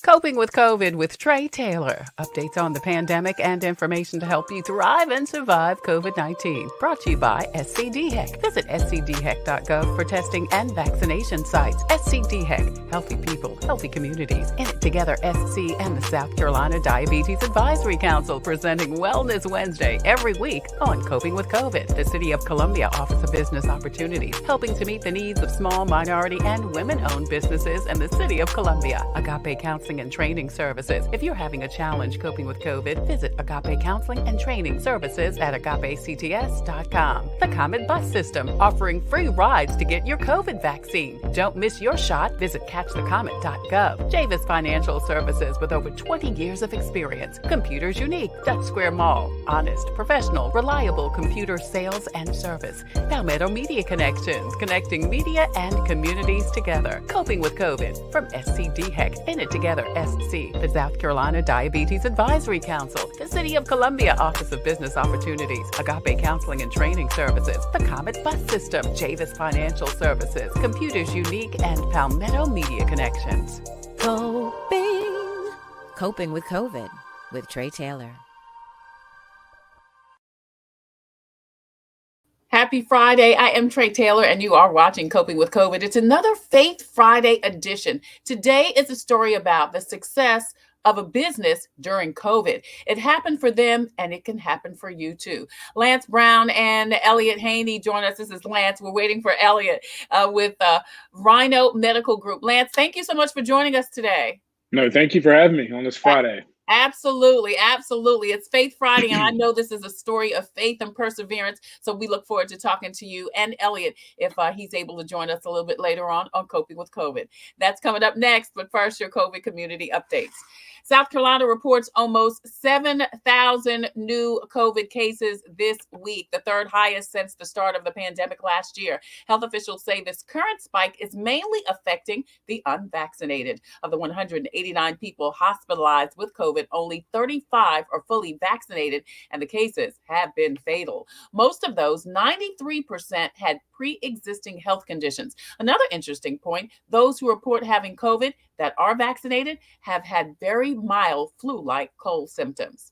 Coping with COVID with Tre Tailor. Updates on the pandemic and information to help you thrive and survive COVID-19. Brought to you by SCDHEC. Visit scdhec.gov for testing and vaccination sites. SCDHEC. Healthy people, healthy communities. In it together, SC and the South Carolina Diabetes Advisory Council presenting Wellness Wednesday every week on Coping with COVID. The City of Columbia Office of Business Opportunities, helping to meet the needs of small, minority, and women-owned businesses in the City of Columbia. Agape Counseling and Training Services. If you're having a challenge coping with COVID, visit Agape Counseling and Training Services at agapects.com. The Comet Bus System, offering free rides to get your COVID vaccine. Don't miss your shot. Visit catchthecomet.gov. Javis Financial Services, with over 20 years of experience. Computers Unique, Dutch Square Mall. Honest, professional, reliable computer sales and service. Palmetto Media Connections, connecting media and communities together. Coping with COVID from SCDHEC. In it together, SC, the South Carolina Diabetes Advisory Council, the City of Columbia Office of Business Opportunities, Agape Counseling and Training Services, the Comet Bus System, Javis Financial Services, Computers Unique, and Palmetto Media Connections. Coping with COVID with Tre Tailor. Happy Friday. I am Tre Tailor, and you are watching Coping with COVID. It's another Faith Friday edition. Today is a story about the success of a business during COVID. It happened for them, and it can happen for you too. Lance Brown and Elliott Haynie join us. This is Lance. We're waiting for Elliott with Rhino Medical Group. Lance, thank you so much for joining us today. No, thank you for having me on this Friday. Absolutely. It's Faith Friday, and I know this is a story of faith and perseverance. So we look forward to talking to you and Elliott if he's able to join us a little bit later on Coping with COVID. That's coming up next, but first, your COVID community updates. South Carolina reports almost 7,000 new COVID cases this week, the third highest since the start of the pandemic last year. Health officials say this current spike is mainly affecting the unvaccinated. Of the 189 people hospitalized with COVID, only 35 are fully vaccinated, and the cases have been fatal. Most of those, 93%, had pre-existing health conditions. Another interesting point, those who report having COVID that are vaccinated have had very mild flu-like cold symptoms.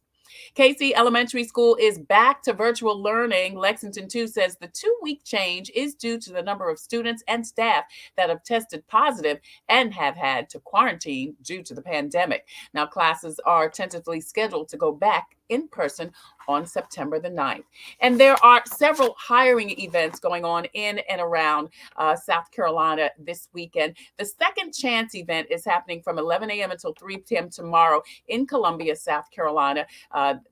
Casey Elementary School is back to virtual learning. Lexington 2 says the 2-week change is due to the number of students and staff that have tested positive and have had to quarantine due to the pandemic. Now, classes are tentatively scheduled to go back in person on September the 9th. And there are several hiring events going on in and around South Carolina this weekend. The Second Chance event is happening from 11 a.m. until 3 p.m. tomorrow in Columbia, South Carolina.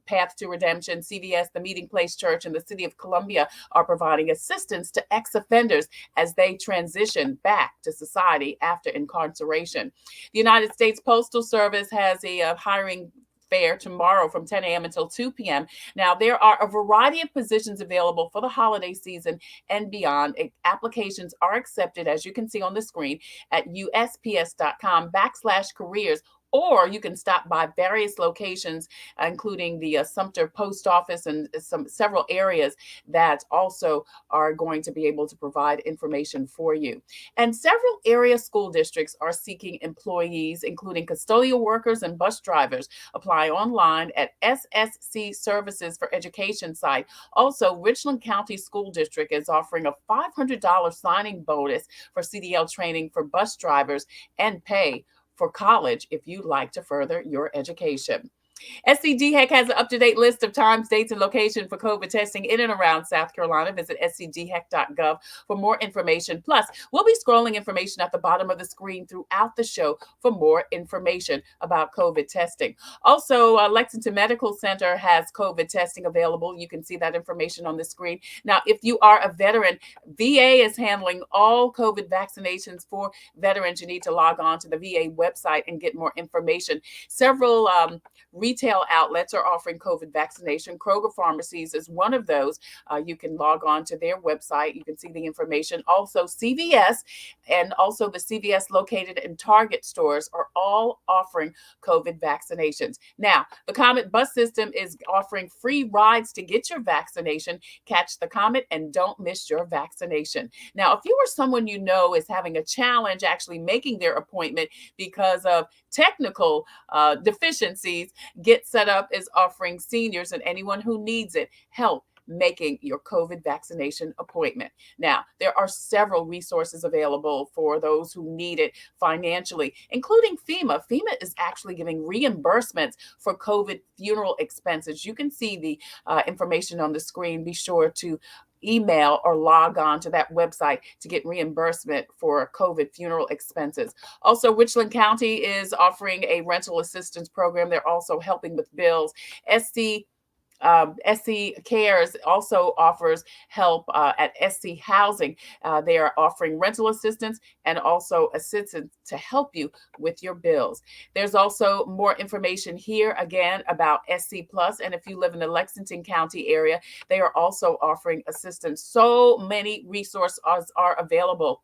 Path to Redemption, CVS, the Meeting Place Church, and the City of Columbia are providing assistance to ex-offenders as they transition back to society after incarceration. The United States Postal Service has a hiring fair tomorrow from 10 a.m. until 2 p.m. Now, there are a variety of positions available for the holiday season and beyond. Applications are accepted, as you can see on the screen, at usps.com/careers. Or you can stop by various locations, including the Sumter Post Office and several areas that also are going to be able to provide information for you. And several area school districts are seeking employees, including custodial workers and bus drivers. Apply online at SSC Services for Education site. Also, Richland County School District is offering a $500 signing bonus for CDL training for bus drivers and pay for college if you'd like to further your education. SCDHEC has an up-to-date list of times, dates, and location for COVID testing in and around South Carolina. Visit scdhec.gov for more information. Plus, we'll be scrolling information at the bottom of the screen throughout the show for more information about COVID testing. Also, Lexington Medical Center has COVID testing available. You can see that information on the screen. Now, if you are a veteran, VA is handling all COVID vaccinations for veterans. You need to log on to the VA website and get more information. Several retail outlets are offering COVID vaccination. Kroger Pharmacies is one of those. You can log on to their website. You can see the information. Also, CVS and also the CVS located in Target stores are all offering COVID vaccinations. Now, the Comet bus system is offering free rides to get your vaccination. Catch the Comet and don't miss your vaccination. Now, if you or someone you know is having a challenge actually making their appointment because of technical deficiencies, Get Set Up is offering seniors and anyone who needs it help making your COVID vaccination appointment. Now, there are several resources available for those who need it financially, including FEMA. FEMA is actually giving reimbursements for COVID funeral expenses. You can see the information on the screen. Be sure to email or log on to that website to get reimbursement for COVID funeral expenses. Also, Richland County is offering a rental assistance program. They're also helping with bills. SC Cares also offers help at SC Housing. They are offering rental assistance and also assistance to help you with your bills. There's also more information here again about SC Plus. And if you live in the Lexington County area, they are also offering assistance. So many resources are available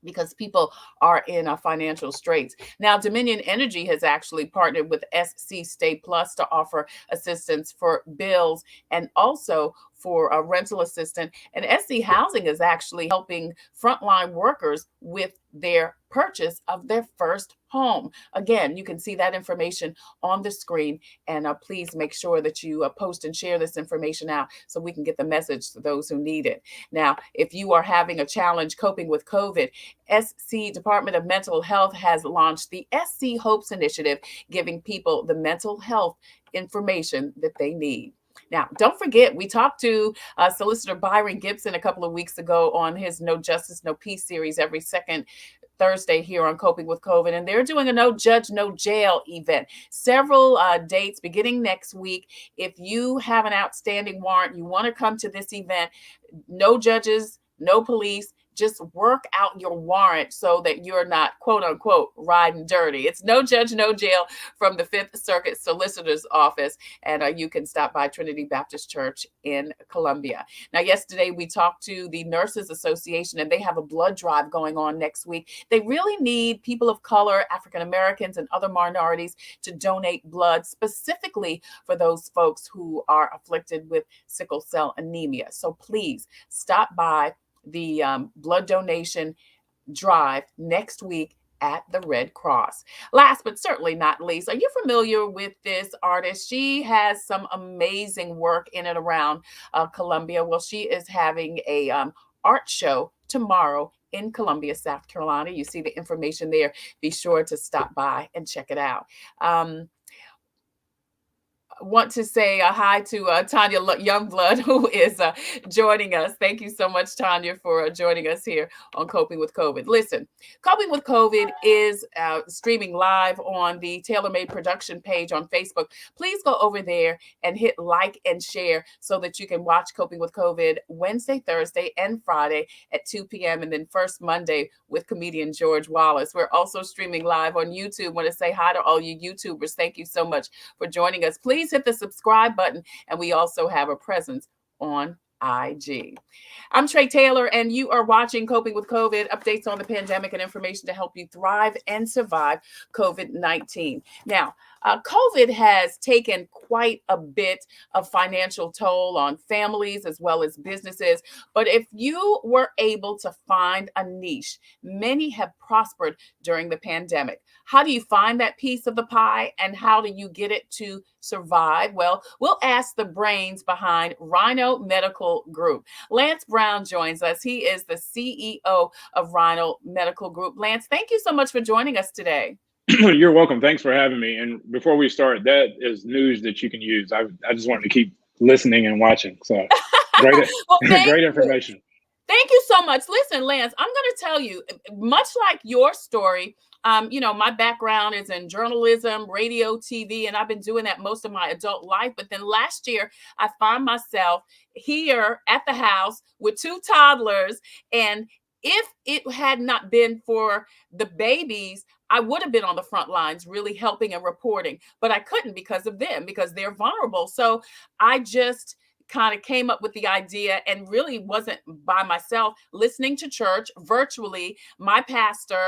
because people are in financial straits. Now, Dominion Energy has actually partnered with SC Stay Plus to offer assistance for bills and also for a rental assistant. And SC Housing is actually helping frontline workers with their purchase of their first home. Again, you can see that information on the screen, and please make sure that you post and share this information out so we can get the message to those who need it. Now, if you are having a challenge coping with COVID, SC Department of Mental Health has launched the SC Hopes Initiative, giving people the mental health information that they need. Now, don't forget, we talked to Solicitor Byron Gibson a couple of weeks ago on his No Justice, No Peace series every second Thursday here on Coping with COVID, and they're doing a No Judge, No Jail event. Several dates beginning next week. If you have an outstanding warrant, you want to come to this event, no judges, no police, just work out your warrant so that you're not, quote unquote, riding dirty. It's No Judge, No Jail from the Fifth Circuit Solicitor's Office. And you can stop by Trinity Baptist Church in Columbia. Now, yesterday we talked to the Nurses Association, and they have a blood drive going on next week. They really need people of color, African Americans, and other minorities to donate blood, specifically for those folks who are afflicted with sickle cell anemia. So please stop by the blood donation drive next week at the Red Cross. Last but certainly not least, are you familiar with this artist? She has some amazing work in and around Columbia. Well, she is having a art show tomorrow in Columbia, South Carolina. You see the information there. Be sure to stop by and check it out. Want to say hi to Tanya Youngblood, who is joining us. Thank you so much, Tanya, for joining us here on Coping with COVID. Listen, Coping with COVID is streaming live on the TaylorMade production page on Facebook. Please go over there and hit like and share so that you can watch Coping with COVID Wednesday, Thursday, and Friday at 2 p.m. and then first Monday with comedian George Wallace. We're also streaming live on YouTube. Want to say hi to all you YouTubers. Thank you so much for joining us. Please hit the subscribe button, and we also have a presence on IG. I'm Tre Tailor, and you are watching Coping with COVID, updates on the pandemic and information to help you thrive and survive COVID-19. Now, COVID has taken quite a bit of financial toll on families as well as businesses. But if you were able to find a niche, many have prospered during the pandemic. How do you find that piece of the pie, and how do you get it to survive? Well, we'll ask the brains behind Rhino Medical Group. Lance Brown joins us. He is the CEO of Rhino Medical Group. Lance, thank you so much for joining us today. You're welcome. Thanks for having me. And before we start, that is news that you can use. I just wanted to keep listening and watching. So great, well, great information. Thank you so much. Listen, Lance, I'm going to tell you, much like your story, my background is in journalism, radio, TV, and I've been doing that most of my adult life. But then last year, I found myself here at the house with two toddlers, and if it had not been for the babies, I would have been on the front lines really helping and reporting, but I couldn't because of them, because they're vulnerable. So I just kind of came up with the idea, and really wasn't by myself, listening to church virtually. My pastor,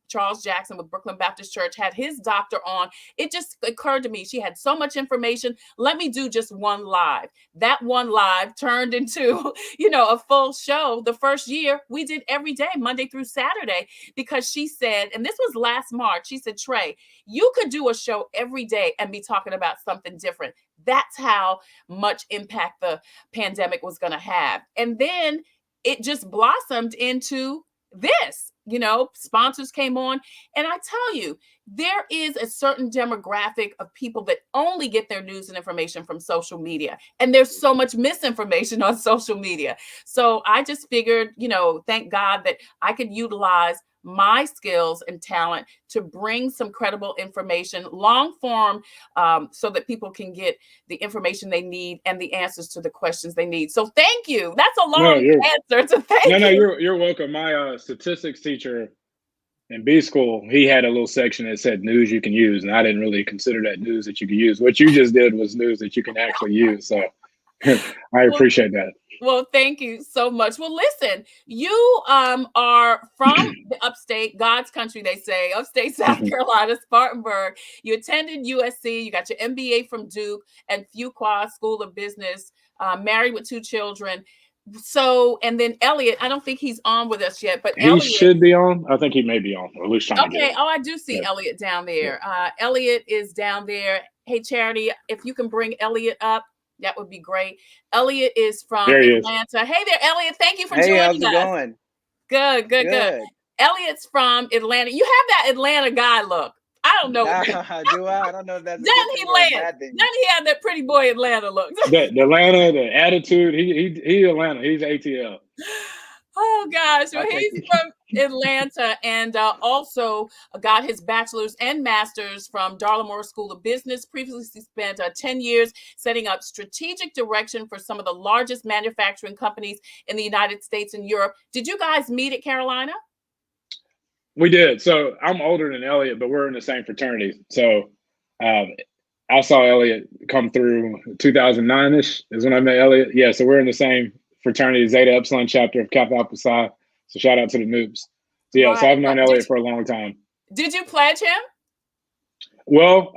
Charles Jackson with Brooklyn Baptist Church, had his doctor on. It just occurred to me, she had so much information. Let me do just one live. That one live turned into, a full show. The first year we did every day, Monday through Saturday, because she said, and this was last March, she said, Trey, you could do a show every day and be talking about something different. That's how much impact the pandemic was going to have. And then it just blossomed into this, sponsors came on. And I tell you, there is a certain demographic of people that only get their news and information from social media. And there's so much misinformation on social media. So I just figured, thank God that I could utilize my skills and talent to bring some credible information, long form, so that people can get the information they need and the answers to the questions they need. So thank you. That's a long answer to thank you. No, you're welcome. My statistics teacher in B school, he had a little section that said news you can use, and I didn't really consider that news that you could use. What you just did was news that you can actually use. So I appreciate that. Well, thank you so much. Well, listen, you are from the upstate, God's country, they say, upstate South Carolina, Spartanburg. You attended USC, you got your MBA from Duke and Fuqua School of Business, married with 2 children. So, and then Elliott, I don't think he's on with us yet, but he should be on. I think he may be on, or at least trying to get I do see Elliott down there. Elliott is down there. Hey, Charity, if you can bring Elliott up, that would be great. Elliott is from Atlanta. Hey there, Elliott. Thank you for joining us. How's it going? Good. Elliott's from Atlanta. You have that Atlanta guy look. I don't know. Do I? I don't know if that's Doesn't he have that pretty boy Atlanta look? the Atlanta, the attitude. He Atlanta. He's ATL. Oh gosh, well, he's from Atlanta, and also got his bachelor's and master's from Darla School of Business. Previously spent 10 years setting up strategic direction for some of the largest manufacturing companies in the United States and Europe. Did you guys meet at Carolina? We did. So I'm older than Elliott, but we're in the same fraternity. So I saw Elliott come through 2009-ish is when I met Elliott. Yeah, so we're in the same fraternity, Zeta Epsilon chapter of Kappa Alpha Psi. So shout out to the noobs. So yeah, so I've known Elliott for a long time. Did you pledge him? Well,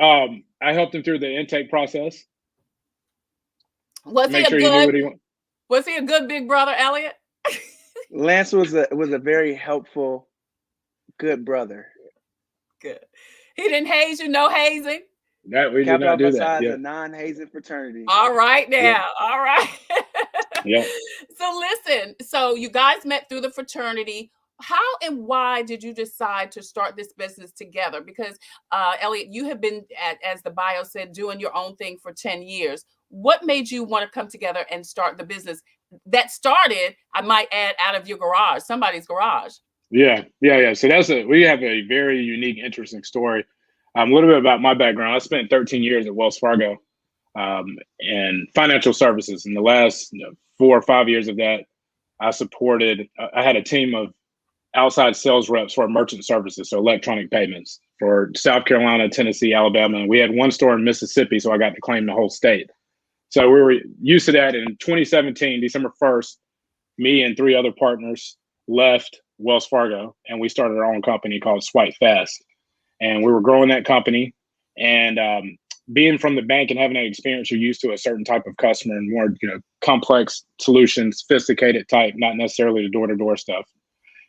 I helped him through the intake process. Was he a good big brother, Elliott? Lance was a very helpful, good brother. Good. He didn't haze you, no hazing? That we did not do that. Yeah. A non-hazing fraternity. All right now. Yeah. All right. Yeah. So listen, so you guys met through the fraternity. How and why did you decide to start this business together? Because Elliott, you have been, as the bio said, doing your own thing for 10 years. What made you want to come together and start the business that started, I might add, out of your garage, somebody's garage? Yeah. So we have a very unique, interesting story. A little bit about my background. I spent 13 years at Wells Fargo in financial services. In the last 4 or 5 years of that, I had a team of outside sales reps for merchant services, so electronic payments for South Carolina, Tennessee, Alabama. And we had one store in Mississippi, so I got to claim the whole state. So we were used to that. In 2017, December 1st, me and 3 other partners left Wells Fargo, and we started our own company called Swipe Fast. And we were growing that company, and being from the bank and having that experience, you're used to a certain type of customer and more, complex solutions, sophisticated type, not necessarily the door-to-door stuff.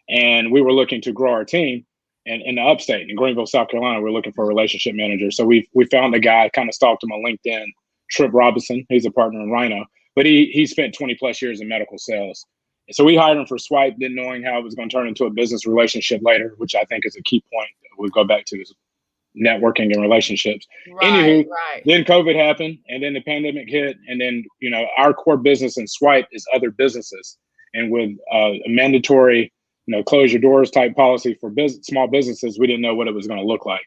And we were looking to grow our team in the upstate in Greenville, South Carolina. We were looking for a relationship manager. So we found a guy, kind of stalked him on LinkedIn, Trip Robinson. He's a partner in Rhino, but he spent 20 plus years in medical sales. So we hired him for Swipe, didn't knowing how it was going to turn into a business relationship later, which I think is a key point that we'll go back to, is networking and relationships. Anywho, then COVID happened, and then the pandemic hit, and then our core business in Swipe is other businesses, and with a mandatory close your doors type policy for small businesses, we didn't know what it was going to look like.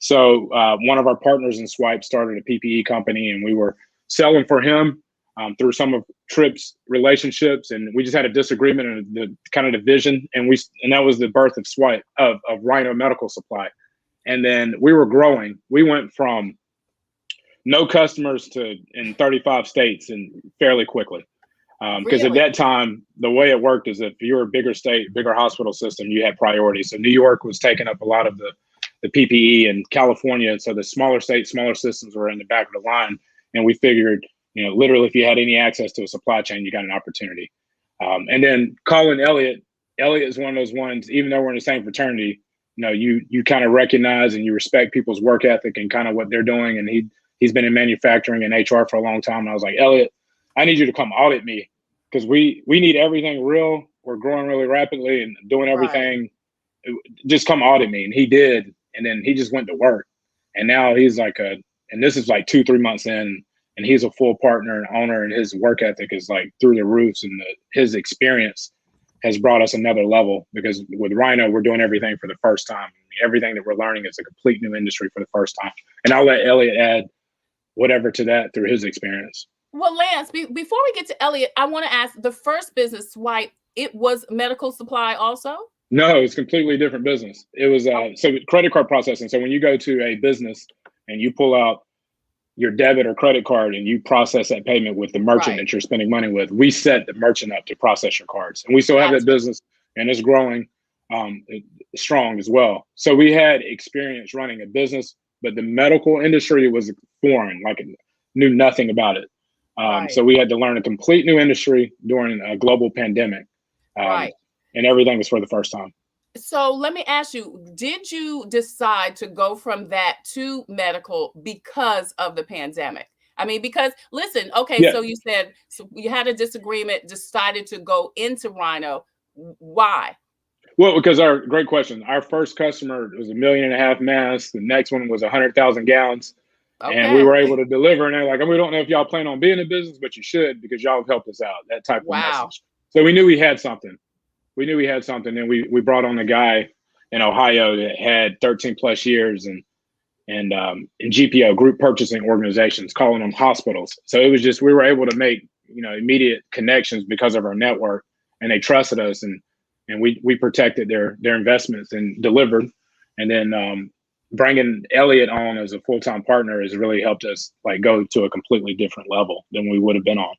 So one of our partners in Swipe started a PPE company, and we were selling for him through some of Tripp's relationships, and we just had a disagreement in the kind of division, and that was the birth of Rhino Medical Supply. And then we were growing. We went from no customers to in 35 states and fairly quickly. Because at that time, the way it worked is if you were a bigger state, bigger hospital system, you had priority. So New York was taking up a lot of the PPE, and California. So the smaller states, smaller systems were in the back of the line. And we figured, literally, if you had any access to a supply chain, you got an opportunity. And then calling Elliott is one of those ones, even though we're in the same fraternity, you kind of recognize and you respect people's work ethic and kind of what they're doing. And he's been in manufacturing and HR for a long time. And I was like, Elliott, I need you to come audit me, because we need everything real. We're growing really rapidly and doing everything. Right. Just come audit me. And he did. And then he just went to work. And now he's like and this is like 2-3 months in, and he's a full partner and owner, and his work ethic is like through the roofs, and his experience has brought us another level, because with Rhino, we're doing everything for the first time. Everything that we're learning is a complete new industry for the first time. And I'll let Elliott add whatever to that through his experience. Well, Lance, before we get to Elliott, I want to ask, the first business, Swipe, it was medical supply also? No, it's completely different business. It was so credit card processing. So when you go to a business and you pull out your debit or credit card and you process that payment with the merchant that you're spending money with, we set the merchant up to process your cards. And we still have that business, and it's growing strong as well. So we had experience running a business, but the medical industry was foreign, like knew nothing about it. So we had to learn a complete new industry during a global pandemic. And everything was for the first time. So let me ask you, did you decide to go from that to medical because of the pandemic? I mean, because listen, so you said, so you had a disagreement, decided to go into Rhino. Why? Well, because great question. Our first customer was 1.5 million masks. The next one was 100,000 gallons. And we were able to deliver. And they're like, we don't know if y'all plan on being in business, but you should, because y'all have helped us out. That type of message. So we knew we had something. And we brought on a guy in Ohio that had 13 plus years and in GPO, group purchasing organizations, calling them hospitals. So it was just, we were able to make, immediate connections because of our network, and they trusted us, and we protected their investments and delivered. And then bringing Elliott on as a full-time partner has really helped us go to a completely different level than we would have been on.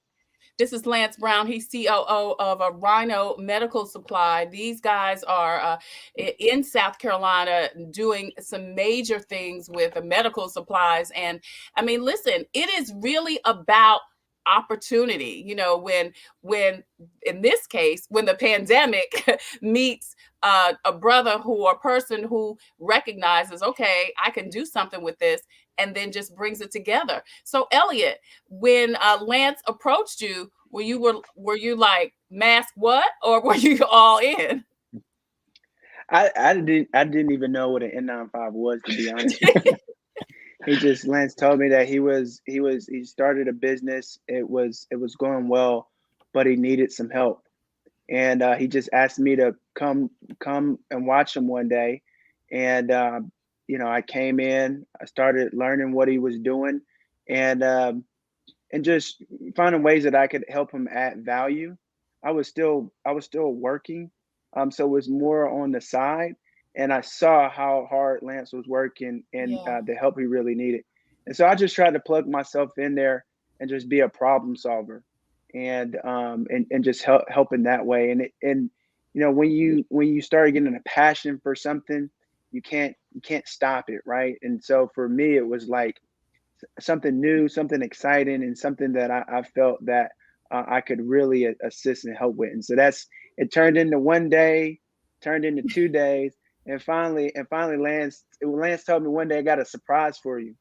This is Lance Brown. He's COO of a Rhino Medical Supply. These guys are in South Carolina doing some major things with the medical supplies. And I mean, listen, it is really about opportunity. When in this case, when the pandemic meets a brother or a person who recognizes, okay, I can do something with this, and then just brings it together. So Elliott, when Lance approached you, were you like, mask what, or were you all in? I didn't even know what an N95 was, to be honest. Lance told me that he started a business. It was going well, but he needed some help. And he just asked me to come and watch him one day. And I came in, I started learning what he was doing, and just finding ways that I could help him add value. I was still working, so it was more on the side, and I saw how hard Lance was working and the help he really needed. And so I just tried to plug myself in there and just be a problem solver, and just help in that way. And when you start getting a passion for something, you can't stop it, right? And so for me, it was like something new, something exciting, and something that I felt that I could really assist and help with. And so it turned into one day, turned into 2 days, and finally Lance told me one day, I got a surprise for you.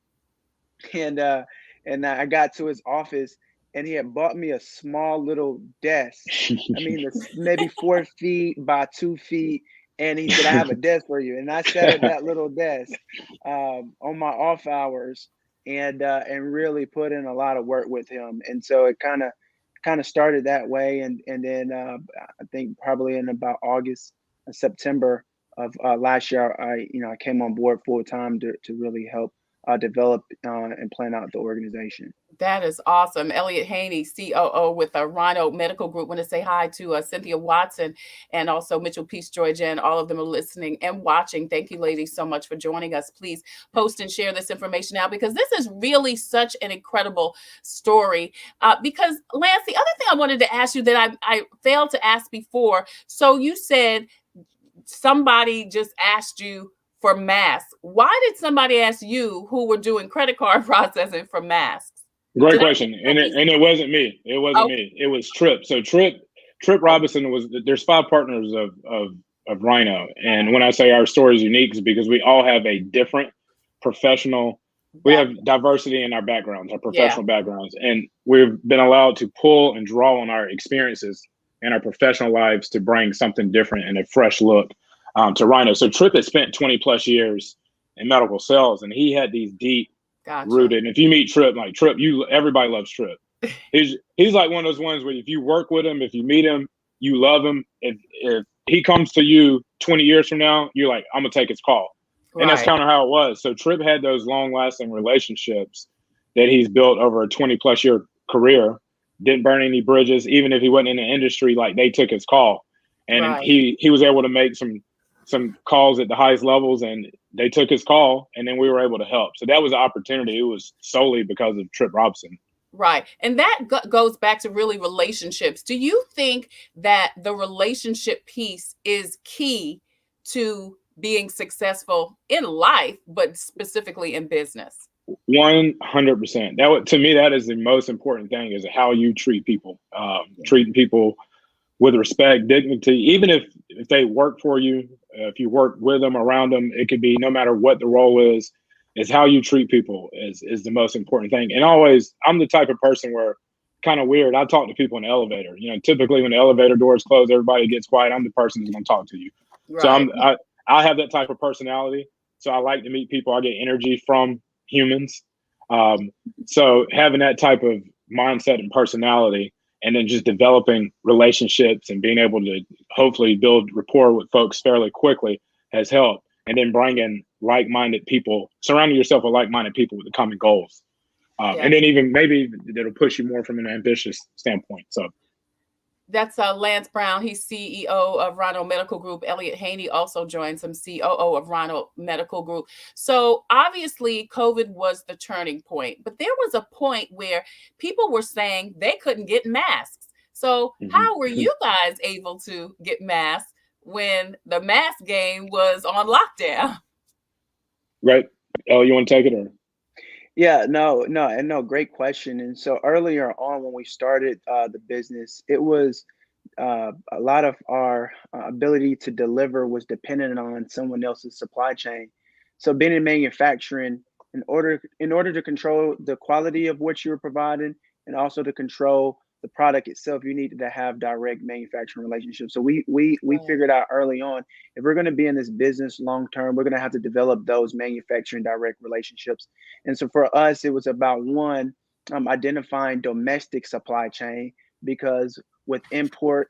And I got to his office, and he had bought me a small little desk. I mean, it's maybe 4 feet by 2 feet. And he said, I have a desk for you. And I sat at that little desk on my off hours and really put in a lot of work with him. And so it kind of started that way. And then I think probably in about September of last year, I came on board full time to really help develop and plan out the organization. That is awesome. Elliott Haynie, COO with the Rhino Medical Group. Want to say hi to Cynthia Watson and also Mitchell Peace, Joy Jen. All of them are listening and watching. Thank you, ladies, so much for joining us. Please post and share this information now, because this is really such an incredible story. Because, Lance, the other thing I wanted to ask you that I failed to ask before. So you said somebody just asked you for masks. Why did somebody ask you, who were doing credit card processing, for masks? Great question. And it wasn't me. It wasn't me. It was Trip. So Trip Robinson there's 5 partners of Rhino. And when I say our story is unique, is because we all have a different professional, we have diversity in our backgrounds, our professional backgrounds. And we've been allowed to pull and draw on our experiences and our professional lives to bring something different and a fresh look to Rhino. So Trip has spent 20 plus years in medical sales, and he had these deep rooted. And if you meet Trip, like Trip, everybody loves Trip. He's like one of those ones where if you work with him, if you meet him, you love him. If he comes to you 20 years from now, you're like, I'm gonna take his call. And that's kind of how it was. So Trip had those long lasting relationships that he's built over a 20 plus year career. Didn't burn any bridges, even if he wasn't in the industry. Like, they took his call, and he was able to make some calls at the highest levels, and they took his call, and then we were able to help. So that was an opportunity. It was solely because of Trip Robinson. Right. And that goes back to really relationships. Do you think that the relationship piece is key to being successful in life, but specifically in business? 100%. To me, that is the most important thing, is how you treat people. Treating people with respect, dignity, even if they work for you, if you work with them, around them, it could be no matter what the role is how you treat people is the most important thing. And always, I'm the type of person where, kind of weird, I talk to people in the elevator. Typically when the elevator doors close, everybody gets quiet. I'm the person who's going to talk to you. Right. So I have that type of personality. So I like to meet people. I get energy from humans. So having that type of mindset and personality, and then just developing relationships and being able to hopefully build rapport with folks fairly quickly has helped. And then bringing like-minded people, surrounding yourself with like-minded people with the common goals. And then even maybe it'll push you more from an ambitious standpoint. So that's Lance Brown. He's CEO of Rhino Medical Group. Elliott Haynie also joins him, COO of Rhino Medical Group. So obviously COVID was the turning point, but there was a point where people were saying they couldn't get masks. So how were you guys able to get masks when the mask game was on lockdown? Right. Oh, you want to take it, or? Yeah, no, great question. And so earlier on, when we started the business, it was a lot of our ability to deliver was dependent on someone else's supply chain. So being in manufacturing, in order to control the quality of what you're providing, and also to control the product itself, you needed to have direct manufacturing relationships. So we figured out early on, if we're going to be in this business long term, we're going to have to develop those manufacturing direct relationships. And so for us, it was about identifying domestic supply chain, because with import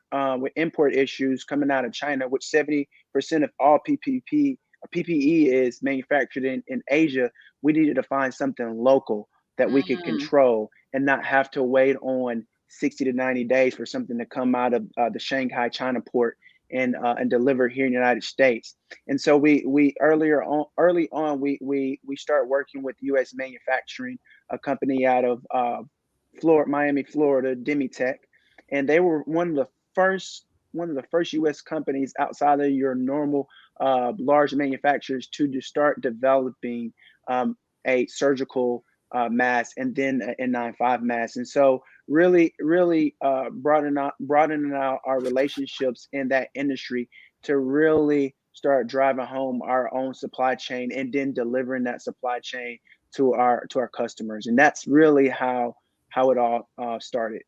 issues coming out of China, which 70% of all PPE is manufactured in Asia, we needed to find something local that we could control and not have to wait on 60 to 90 days for something to come out of the Shanghai China port and deliver here in the United States. And so we early on we start working with U.S. manufacturing, a company out of Miami, Florida, Demitech, and they were one of the first U.S. companies outside of your normal large manufacturers to start developing a surgical mask, and then an N95 mask. And so really broadening out our relationships in that industry to really start driving home our own supply chain, and then delivering that supply chain to our customers. And that's really how it all started.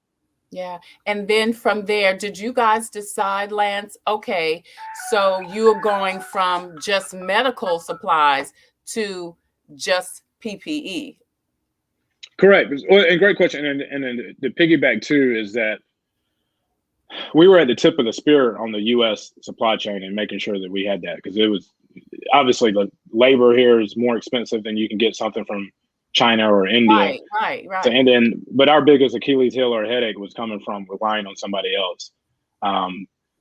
Yeah. And then from there, did you guys decide, Lance, okay, so you're going from just medical supplies to just PPE? Correct. And great question. And then the piggyback too is that we were at the tip of the spear on the U.S. supply chain and making sure that we had that, because it was obviously the labor here is more expensive than you can get something from China or India. Right. So, and then, but our biggest Achilles heel or headache was coming from relying on somebody else.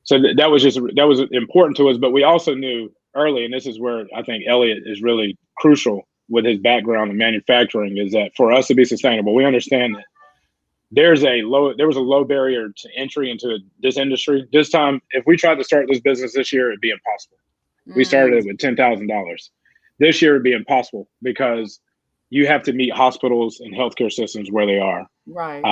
So that was important to us. But we also knew early, and this is where I think Elliott is really crucial with his background in manufacturing, is that for us to be sustainable, we understand that there was a low barrier to entry into this industry. This time, if we tried to start this business this year, it'd be impossible. We started it with $10,000. This year, it'd be impossible because you have to meet hospitals and healthcare systems where they are. Right.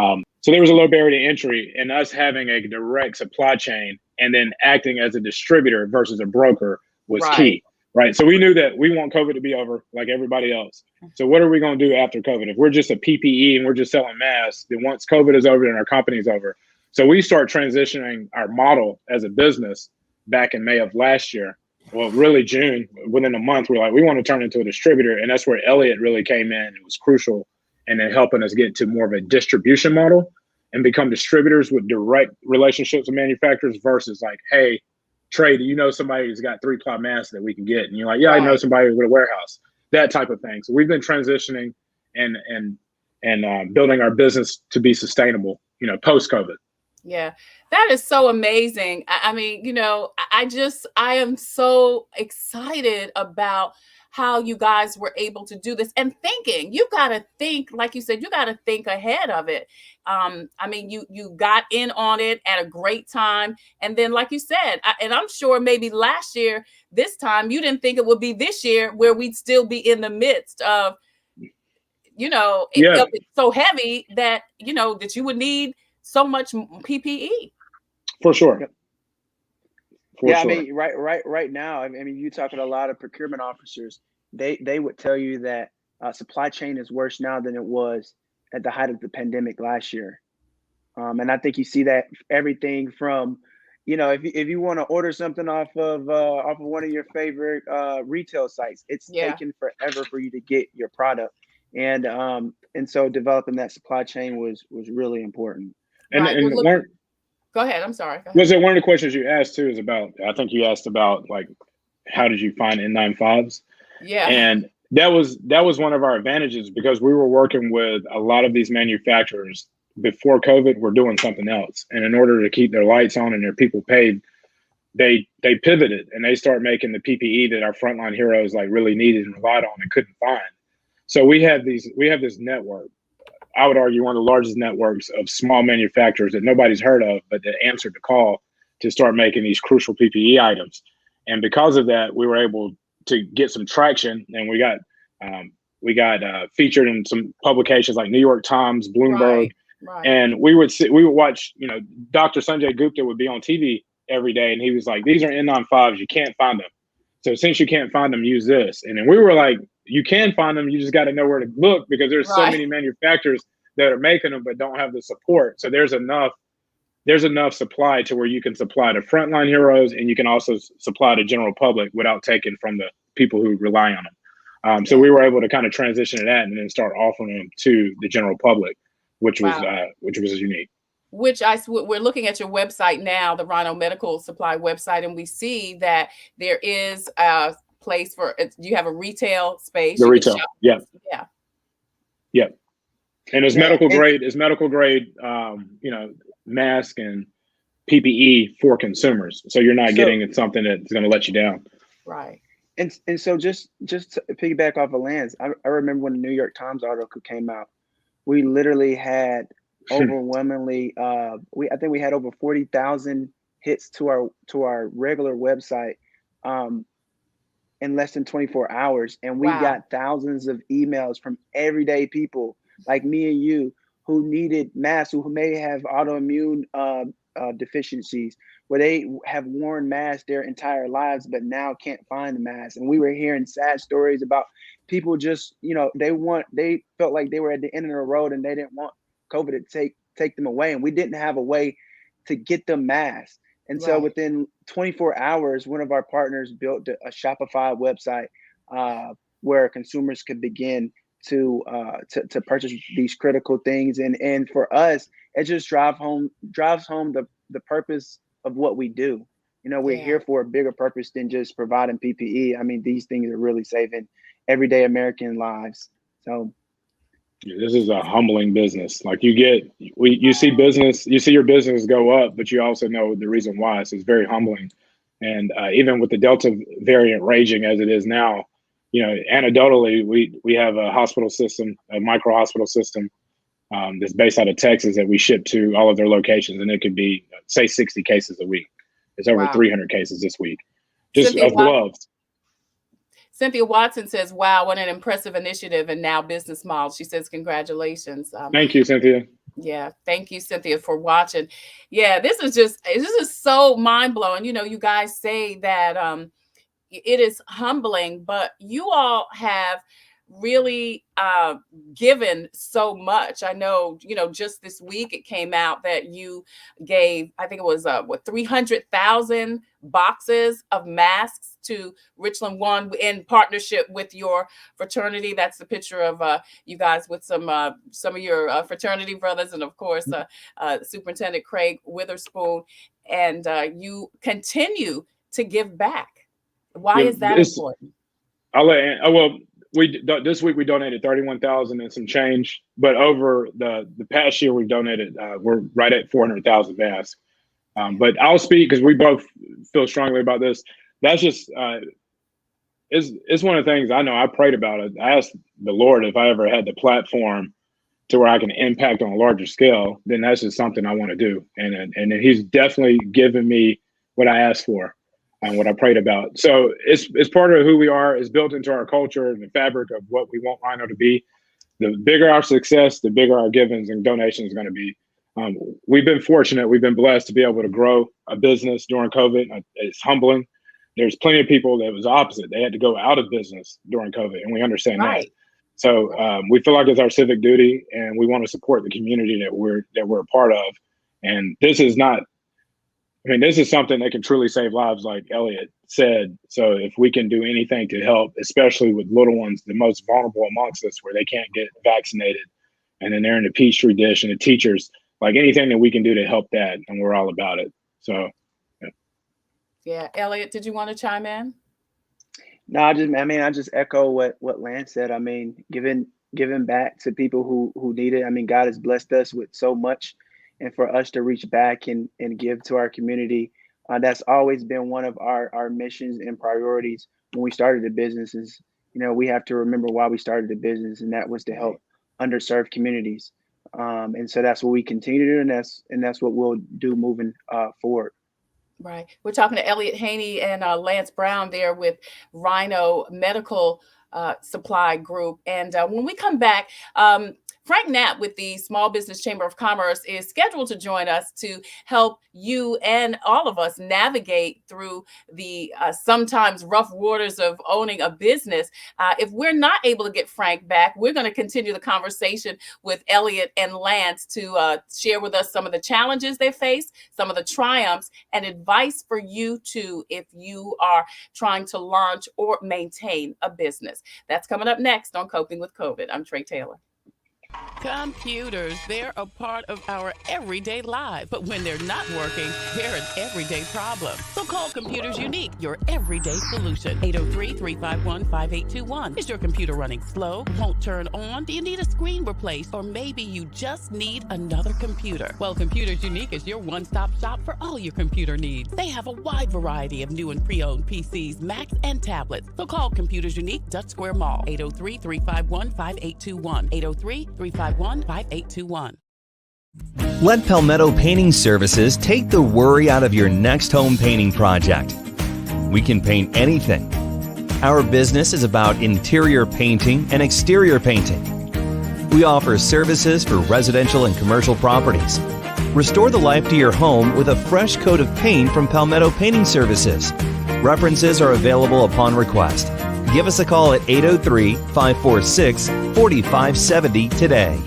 So there was a low barrier to entry, and us having a direct supply chain and then acting as a distributor versus a broker was key. Right. So we knew that we want COVID to be over like everybody else. So what are we going to do after COVID? If we're just a PPE and we're just selling masks, then once COVID is over, then our company's over. So we start transitioning our model as a business back in May of last year. Well, really June, within a month, we're like, we want to turn into a distributor. And that's where Elliott really came in. It was crucial and then helping us get to more of a distribution model and become distributors with direct relationships with manufacturers versus like, hey, Trey, do you know somebody who's got 3-ply masks that we can get? And you're like, yeah, I know somebody with a warehouse, that type of thing. So we've been transitioning and building our business to be sustainable, post COVID. Yeah, that is so amazing. I mean, I am so excited about how you guys were able to do this and thinking. You got to think, like you said, you got to think ahead of it. I mean, you got in on it at a great time. And then, like you said, and I'm sure maybe last year, this time, you didn't think it would be this year where we'd still be in the midst of, it's so heavy that, that you would need so much PPE. For sure. I mean, right now, I mean, you talk to a lot of procurement officers. They would tell you that supply chain is worse now than it was at the height of the pandemic last year. And I think you see that everything from, if you want to order something off of one of your favorite retail sites, it's taken forever for you to get your product. And so developing that supply chain was really important. And go ahead. I'm sorry. Was it one of the questions you asked too? Is about, I think you asked about like, how did you find N95s? Yeah. And that was one of our advantages because we were working with a lot of these manufacturers before COVID were doing something else. And in order to keep their lights on and their people paid, they pivoted and they start making the PPE that our frontline heroes like really needed and relied on and couldn't find. So we have this network. I would argue one of the largest networks of small manufacturers that nobody's heard of, but that answered the call to start making these crucial PPE items. And because of that, we were able to get some traction, and we got featured in some publications like New York Times, Bloomberg, and we would watch. Dr. Sanjay Gupta would be on TV every day, and he was like, "These are N95s. You can't find them. So since you can't find them, use this." And then we were like, you can find them. You just got to know where to look because there's so many manufacturers that are making them but don't have the support. So there's enough supply to where you can supply to frontline heroes and you can also supply to general public without taking from the people who rely on them. So we were able to kind of transition to that and then start offering them to the general public, which was unique. We're looking at your website now, the Rhino Medical Supply website, and we see that there is a place for you have a retail space. The retail, yeah. And it's medical grade, mask and PPE for consumers. So you're not getting something that's going to let you down. Right. And so just to piggyback off of Lance, I remember when the New York Times article came out, we literally had overwhelmingly, I think we had over 40,000 hits to our regular website in less than 24 hours. And we got thousands of emails from everyday people like me and you who needed masks, who may have autoimmune deficiencies, where they have worn masks their entire lives, but now can't find the mask. And we were hearing sad stories about people just, they felt like they were at the end of the road and they didn't want COVID to take them away. And we didn't have a way to get them masks. And so within 24 hours, one of our partners built a Shopify website where consumers could begin to purchase these critical things. And for us, it just drives home the purpose of what we do. We're here for a bigger purpose than just providing PPE. I mean, these things are really saving everyday American lives. So This is a humbling business. Like you see your business go up, but you also know the reason why. So it's very humbling. And even with the Delta variant raging as it is now, anecdotally, we have a hospital system, a micro hospital system that's based out of Texas that we ship to all of their locations, and it could be say 60 cases a week. It's over 300 cases this week, just of gloves. Cynthia Watson says, wow, what an impressive initiative and now business model. She says, congratulations. Thank you, Cynthia. Yeah. Thank you, Cynthia, for watching. Yeah, this is so mind blowing. You guys say that it is humbling, but you all have really given so much. I know, just this week it came out that you gave, I think it was 300,000 boxes of masks to Richland One in partnership with your fraternity. That's the picture of you guys with some of your fraternity brothers, and of course Superintendent Craig Witherspoon. And you continue to give back. Why is that important? This week we donated 31,000 and some change, but over the past year we've donated. We're right at 400,000 masks. But I'll speak because we both feel strongly about this. That's just it's one of the things I know. I prayed about it. I asked the Lord if I ever had the platform to where I can impact on a larger scale. Then that's just something I want to do, and He's definitely given me what I asked for. And what I prayed about. So it's part of who we are. It's built into our culture and the fabric of what we want Rhino to be. The bigger our success, the bigger our givings and donations are going to be. We've been fortunate. We've been blessed to be able to grow a business during COVID. It's humbling. There's plenty of people that was opposite. They had to go out of business during COVID, and we understand that. So we feel like it's our civic duty, and we want to support the community that we're a part of. And this is something that can truly save lives, like Elliott said. So if we can do anything to help, especially with little ones, the most vulnerable amongst us, where they can't get vaccinated, and then they're in the Petri dish, and the teachers, like anything that we can do to help that, and we're all about it. So, yeah. Elliott, did you want to chime in? No, I just echo what Lance said. I mean, giving back to people who need it. I mean, God has blessed us with so much. And for us to reach back and give to our community, that's always been one of our missions and priorities when we started the business. Is, we have to remember why we started the business, and that was to help underserved communities. And so that's what we continue to do, and that's what we'll do moving forward. Right. We're talking to Elliott Haynie and Lance Brown there with Rhino Medical Supply Group. And when we come back, Frank Knapp with the Small Business Chamber of Commerce is scheduled to join us to help you and all of us navigate through the sometimes rough waters of owning a business. If we're not able to get Frank back, we're going to continue the conversation with Elliott and Lance to share with us some of the challenges they face, some of the triumphs, and advice for you too if you are trying to launch or maintain a business. That's coming up next on Coping with COVID. I'm Tre Tailor. Computers, they're a part of our everyday lives. But when they're not working, they're an everyday problem. So call Computers Unique, your everyday solution. 803-351-5821. Is your computer running slow? Won't turn on? Do you need a screen replaced? Or maybe you just need another computer? Well, Computers Unique is your one-stop shop for all your computer needs. They have a wide variety of new and pre-owned PCs, Macs, and tablets. So call Computers Unique, Dutch Square Mall. 803-351-5821. 803-351-5821. Let Palmetto Painting Services take the worry out of your next home painting project. We can paint anything. Our business is about interior painting and exterior painting. We offer services for residential and commercial properties. Restore the life to your home with a fresh coat of paint from Palmetto Painting Services. References are available upon request. Give us a call at 803-546-4570 today.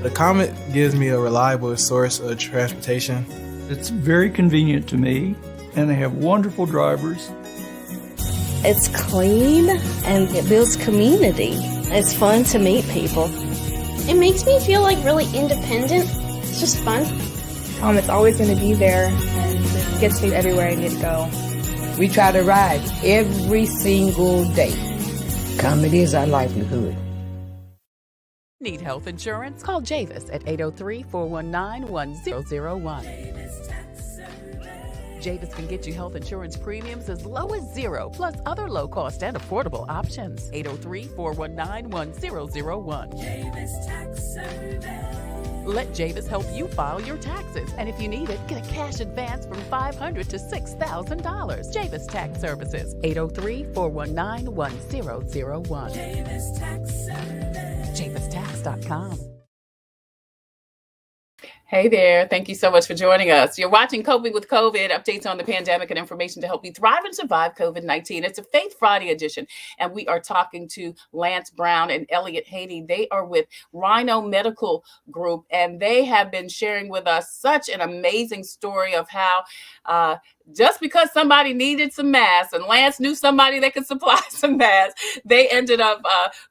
The Comet gives me a reliable source of transportation. It's very convenient to me, and they have wonderful drivers. It's clean, and it builds community. It's fun to meet people. It makes me feel like really independent. It's just fun. It's always going to be there, and it gets me everywhere I need to go. We try to ride every single day. Comedy is our livelihood. Need health insurance? Call Javis at 803-419-1001. Javis can get you health insurance premiums as low as $0, plus other low-cost and affordable options. 803-419-1001. Let Javis help you file your taxes. And if you need it, get a cash advance from $500 to $6,000. Javis Tax Services, 803-419-1001. Javis Tax Service. JavisTax.com. Hey there. Thank you so much for joining us. You're watching Coping with COVID, updates on the pandemic and information to help you thrive and survive COVID-19. It's a Faith Friday edition, and we are talking to Lance Brown and Elliott Haynie. They are with Rhino Medical Group, and they have been sharing with us such an amazing story of how just because somebody needed some masks and Lance knew somebody that could supply some masks, they ended up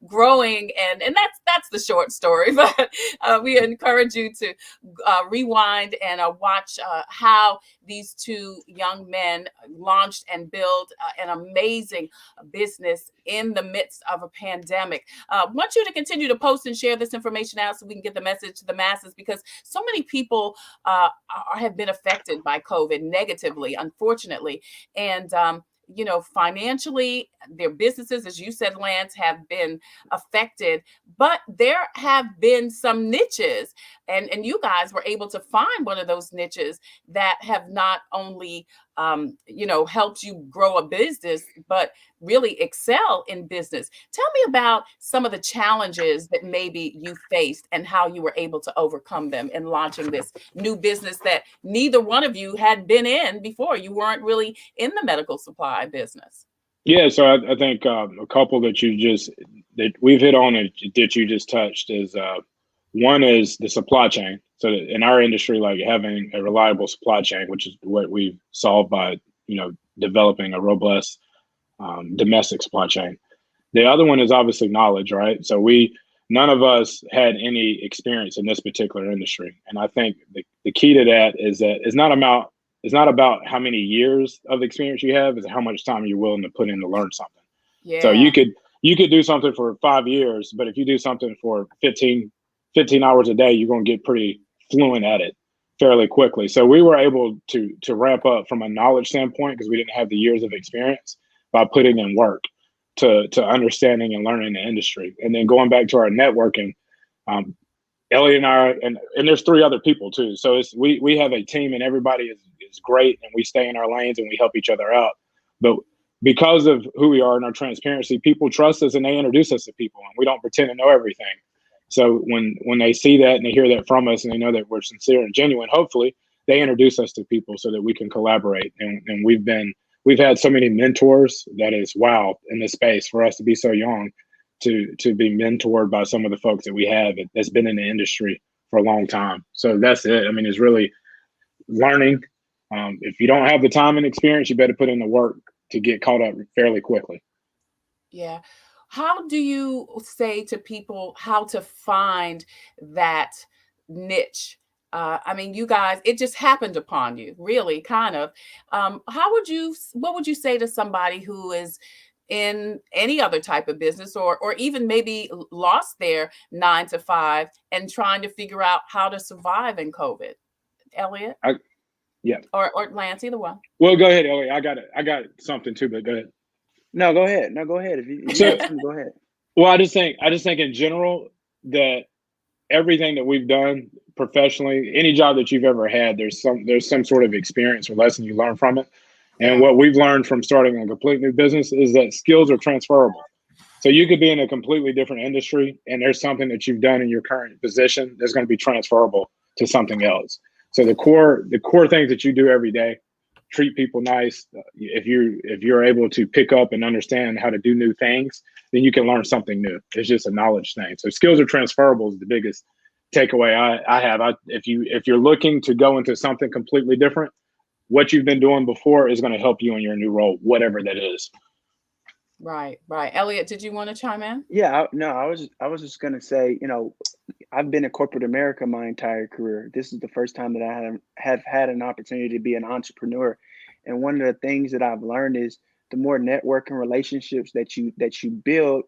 growing. And that's the short story. But we encourage you to rewind and watch how these two young men launched and built an amazing business in the midst of a pandemic. I want you to continue to post and share this information out so we can get the message to the masses, because so many people have been affected by COVID negatively, unfortunately. And financially, their businesses, as you said, Lance, have been affected, but there have been some niches, and you guys were able to find one of those niches that have not only, helped you grow a business, but really excel in business. Tell me about some of the challenges that maybe you faced and how you were able to overcome them in launching this new business that neither one of you had been in before. You weren't really in the medical supply business. Yeah, so I think a couple that we've hit on it that you just touched is one is the supply chain. So in our industry, like having a reliable supply chain, which is what we've solved by developing a robust domestic supply chain. The other one is obviously knowledge, right? So none of us had any experience in this particular industry, and I think the key to that is that it's not about how many years of experience you have, is how much time you're willing to put in to learn something. Yeah. So you could do something for 5 years, but if you do something for 15 hours a day, you're going to get pretty fluent at it fairly quickly. So we were able to ramp up from a knowledge standpoint because we didn't have the years of experience by putting in work to understanding and learning the industry. And then going back to our networking, Elliott and I, and there's 3 other people too. So we have a team, and everybody is great, and we stay in our lanes and we help each other out. But because of who we are and our transparency, people trust us and they introduce us to people, and we don't pretend to know everything. So when they see that and they hear that from us and they know that we're sincere and genuine, hopefully they introduce us to people so that we can collaborate. And we've had so many mentors that is wow in this space for us to be so young to be mentored by some of the folks that we have that's been in the industry for a long time. So that's it. I mean, it's really learning. If you don't have the time and experience, you better put in the work to get caught up fairly quickly. Yeah. How do you say to people how to find that niche? I mean, you guys, it just happened upon you, really, kind of. What would you say to somebody who is in any other type of business, or even maybe lost their 9 to 5 and trying to figure out how to survive in COVID? Elliott? Yeah. Or Lance, either one. Well, go ahead, Elliott. I got something too, but go ahead. No, go ahead. Go ahead. If you go ahead. Well, I just think in general that everything that we've done professionally, any job that you've ever had, there's some sort of experience or lesson you learn from it. And what we've learned from starting a complete new business is that skills are transferable. So you could be in a completely different industry, and there's something that you've done in your current position that's going to be transferable to something else. So the core things that you do every day, treat people nice. If you're able to pick up and understand how to do new things, then you can learn something new. It's just a knowledge thing. So skills are transferable is the biggest takeaway I have. If you're looking to go into something completely different, what you've been doing before is going to help you in your new role, whatever that is. Right. Elliott, did you want to chime in? Yeah, I was just going to say, I've been in corporate America my entire career. This is the first time that I have had an opportunity to be an entrepreneur. And one of the things that I've learned is the more networking relationships that you build,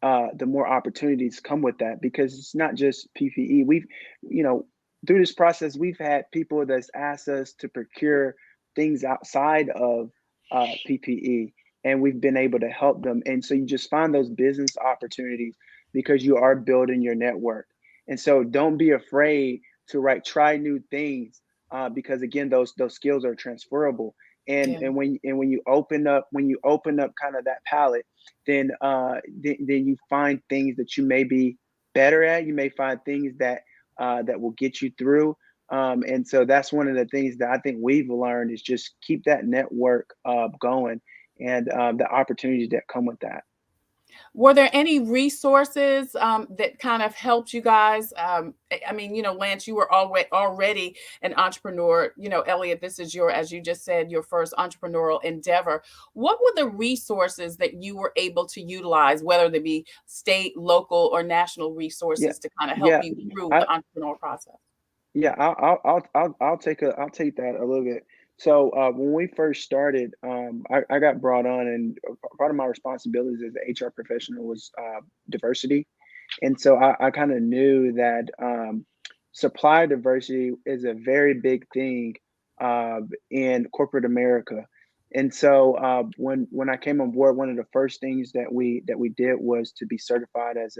the more opportunities come with that, because it's not just PPE. We've, through this process, we've had people that's asked us to procure things outside of PPE, and we've been able to help them. And so you just find those business opportunities because you are building your network. And so don't be afraid to try new things, because again, those skills are transferable. And when you open up kind of that palette, then you find things that you may be better at. You may find things that will get you through. And so that's one of the things that I think we've learned, is just keep that network going, and the opportunities that come with that. Were there any resources that kind of helped you guys? I mean, Lance, you were already an entrepreneur. Elliott, this is as you just said, your first entrepreneurial endeavor. What were the resources that you were able to utilize, whether they be state, local, or national resources, to kind of help you through the entrepreneurial process? Yeah, I'll take that a little bit. So when we first started, I got brought on, and part of my responsibilities as an HR professional was diversity. And so I kind of knew that supply diversity is a very big thing in corporate America. And so when I came on board, one of the first things that we did was to be certified as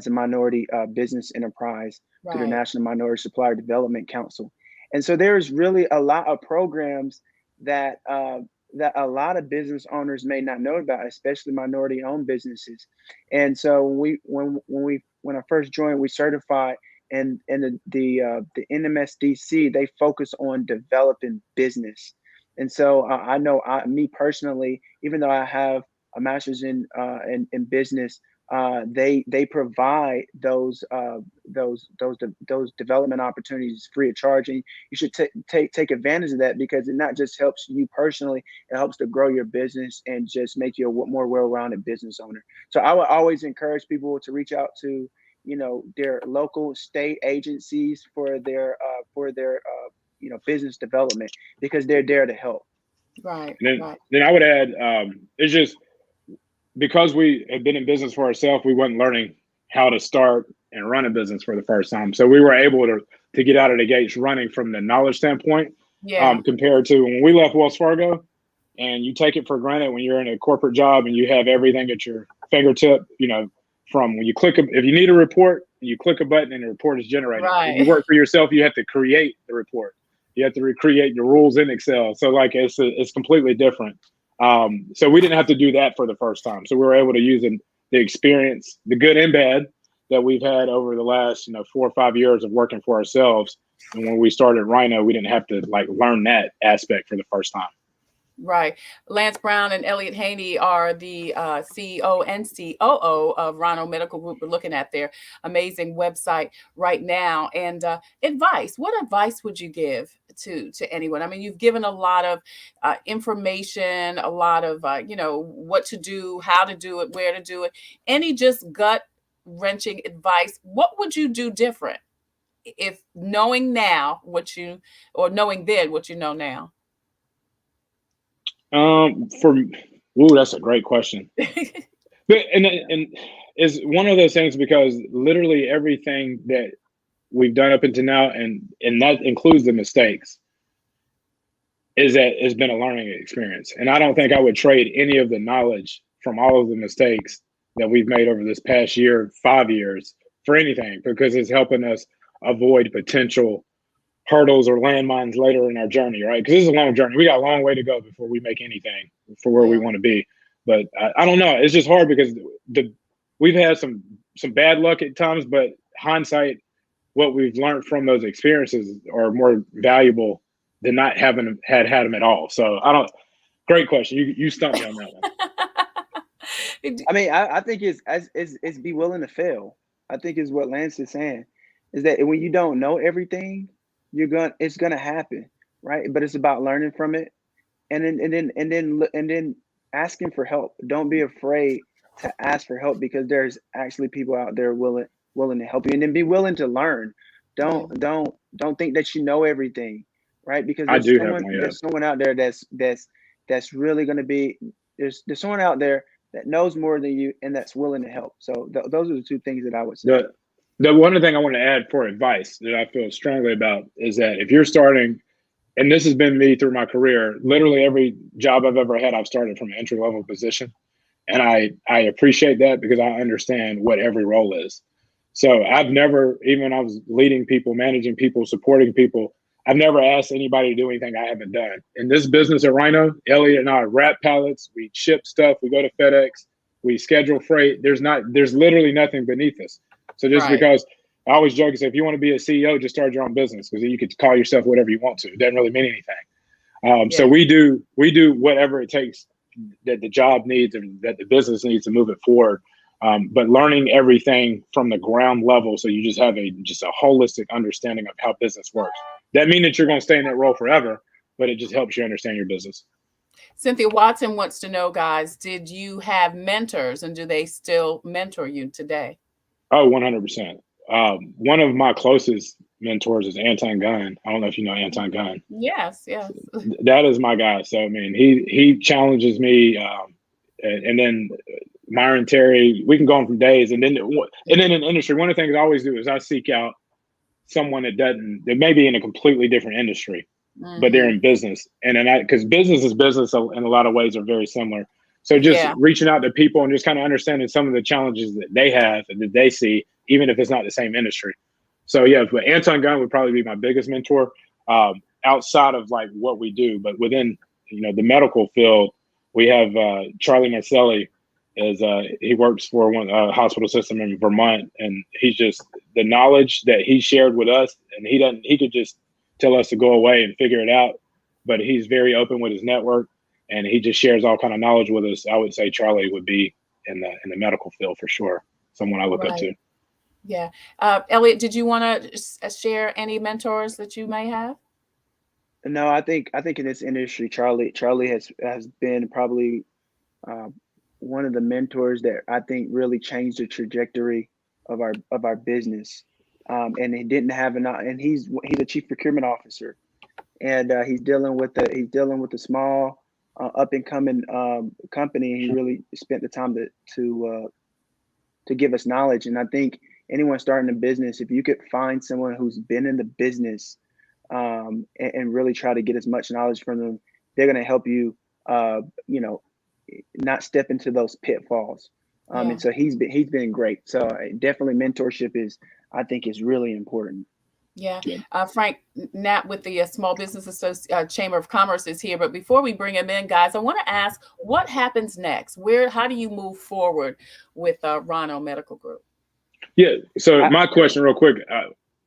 a minority business enterprise through the National Minority Supplier Development Council. And so there's really a lot of programs that a lot of business owners may not know about, especially minority-owned businesses. And so when I first joined, we certified, and the NMSDC, they focus on developing business. And so I know me personally, even though I have a master's in business, they provide those development opportunities free of charge, and you should take advantage of that, because it not just helps you personally, it helps to grow your business and just make you a more well-rounded business owner. So I would always encourage people to reach out to their local state agencies for their business development, because they're there to help. Right. Then I would add, it's just because we had been in business for ourselves, we wasn't learning how to start and run a business for the first time. So we were able to get out of the gates running from the knowledge standpoint, compared to when we left Wells Fargo, and you take it for granted when you're in a corporate job and you have everything at your fingertip, from when you if you need a report, you click a button and the report is generated. Right. If you work for yourself, you have to create the report. You have to recreate the rules in Excel. So it's completely different. So we didn't have to do that for the first time. So we were able to use the experience, the good and bad, that we've had over the last 4 or 5 years of working for ourselves. And when we started Rhino, we didn't have to learn that aspect for the first time. Right. Lance Brown and Elliott Haynie are the CEO and COO of Rhino Medical Group. We're looking at their amazing website right now. And advice. What advice would you give to anyone? I mean, you've given a lot of information, a lot of, what to do, how to do it, where to do it. Any just gut-wrenching advice? What would you do different if knowing now knowing then what you know now? That's a great question. But and it's one of those things, because literally everything that we've done up until now, and that includes the mistakes, has been a learning experience. And I don't think I would trade any of the knowledge from all of the mistakes that we've made over this past 5 years, for anything, because it's helping us avoid potential hurdles or landmines later in our journey, right? Because this is a long journey. We got a long way to go before we make anything for where we want to be. But I don't know. It's just hard, because we've had some bad luck at times, but hindsight, what we've learned from those experiences are more valuable than not having had them at all. So great question. You stumped me on that one. I mean, I think it's be willing to fail. I think is what Lance is saying, is that when you don't know everything, it's gonna happen, right? But it's about learning from it, and then asking for help. Don't be afraid to ask for help, because there's actually people out there willing to help you, and then be willing to learn. Don't think that you know everything, right? Because there's someone out there that's really going to be there's someone out there that knows more than you and that's willing to help. So those are the two things that I would say. The one thing I want to add for advice that I feel strongly about is that if you're starting, and this has been me through my career, literally every job I've ever had, I've started from an entry level position. And I appreciate that because I understand what every role is. So I've never, even when I was leading people, managing people, supporting people, I've never asked anybody to do anything I haven't done. In this business at Rhino, Elliott and I wrap pallets, we ship stuff, we go to FedEx, we schedule freight. There's literally nothing beneath us. So just because I always joke and say, if you want to be a CEO, just start your own business because you could call yourself whatever you want to. It doesn't really mean anything. So we do whatever it takes that the job needs and that the business needs to move it forward. But learning everything from the ground level, so you just have a holistic understanding of how business works. That means that you're going to stay in that role forever, but it just helps you understand your business. Cynthia Watson wants to know, guys, did you have mentors and do they still mentor you today? Oh, 100%. One of my closest mentors is Anton Gunn. I don't know if you know Anton Gunn. Yes. That is my guy. So, I mean, he challenges me. And then Myron Terry, we can go on for days. And then in the industry, one of the things I always do is I seek out someone that may be in a completely different industry, but they're in business. And then because business is business in a lot of ways are very similar. So just reaching out to people and just kind of understanding some of the challenges that they have and that they see, even if it's not the same industry. So but Anton Gunn would probably be my biggest mentor outside of like what we do. But within, the medical field, we have Charlie Marcelli. He works for one hospital system in Vermont, and he's just the knowledge that he shared with us, and he could just tell us to go away and figure it out, but he's very open with his network, and he just shares all kind of knowledge with us. I would say Charlie would be in the medical field for sure, someone I look up to. Yeah. Elliott, did you want to share any mentors that you may have? No, I think in this industry, Charlie has been probably one of the mentors that I think really changed the trajectory of our business. And he didn't have and he's a chief procurement officer, and he's dealing with a small up and coming company. He really spent the time to give us knowledge. And I think anyone starting a business, if you could find someone who's been in the business and really try to get as much knowledge from them, they're going to help you, not step into those pitfalls. And so he's been great. So definitely mentorship is really important. Yeah. Frank Knapp with the Small Business Chamber of Commerce is here. But before we bring him in, guys, I want to ask, what happens next? How do you move forward with Rhino Medical Group? Yeah. So my question real quick,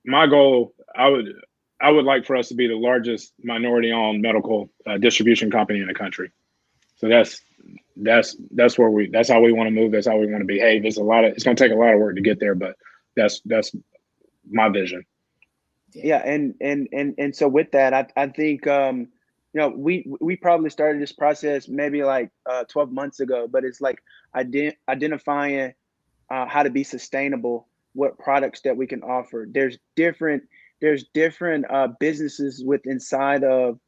my goal, I would like for us to be the largest minority-owned medical distribution company in the country. So that's how we want to move. That's how we want to behave. It's going to take a lot of work to get there, but that's my vision. Yeah. And so with that, I think, we probably started this process maybe like 12 months ago, but it's like identifying how to be sustainable, what products that we can offer. There's different businesses inside of